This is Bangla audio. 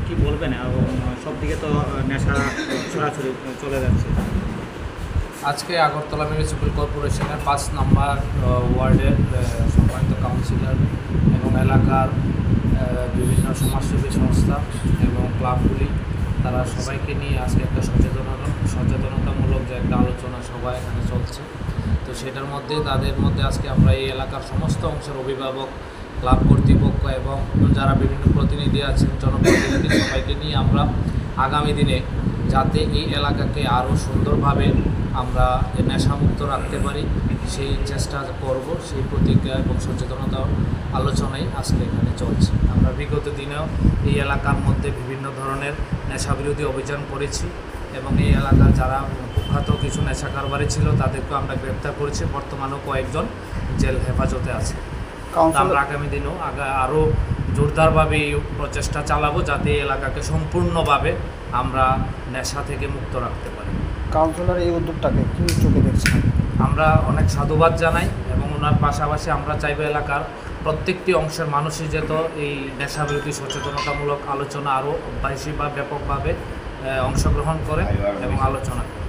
কি বলবেন? এবং সব দিকে তো নেশা ছড়াছড়ি চলে যাচ্ছে। আজকে আগরতলা মিউনিসিপ্যাল কর্পোরেশনের 5 নম্বর ওয়ার্ডের সম্মানিত কাউন্সিলর এবং এলাকার বিভিন্ন সমাজসেবী সংস্থা এবং ক্লাবগুলি তারা সবাইকে নিয়ে আজকে একটা সচেতনতামূলক যে একটা আলোচনা সভা এখানে চলছে। তো সেটার মধ্যে তাদের মধ্যে আজকে আমরা এই এলাকার সমস্ত অংশের অভিভাবক, ক্লাব কর্তৃপক্ষ এবং যারা বিভিন্ন প্রতিনিধি আছেন, জনপ্রতিনিধি, সবাইকে নিয়ে আমরা আগামী দিনে যাতে এই এলাকাকে আরও সুন্দরভাবে আমরা নেশামুক্ত রাখতে পারি সেই চেষ্টা করব, সেই প্রতিজ্ঞা এবং সচেতনতা আলোচনায় আজকে এখানে চলছে। আমরা বিগত দিনেও এই এলাকার মধ্যে বিভিন্ন ধরনের নেশাবিরোধী অভিযান করেছি এবং এই এলাকার যারা কুখ্যাত কিছু নেশা কারবারি ছিল তাদেরকেও আমরা গ্রেপ্তার করেছি। বর্তমানেও কয়েকজন জেল হেফাজতে আছে। আমরা আগামী দিনেও আরও জোরদারভাবে এই প্রচেষ্টা চালাবো যাতে এই এলাকাকে সম্পূর্ণভাবে আমরা নেশা থেকে মুক্ত রাখতে পারি। কাউন্সিলর এই উদ্যোগটাকে কী চোখে দেখছেন? আমরা অনেক সাধুবাদ জানাই এবং ওনার পাশাপাশি আমরা চাইব এলাকার প্রত্যেকটি অংশের মানুষই যেত এই নেশাবিরোধী সচেতনতামূলক আলোচনা আরও বেশি বা ব্যাপকভাবে অংশগ্রহণ করে এবং আলোচনা করে।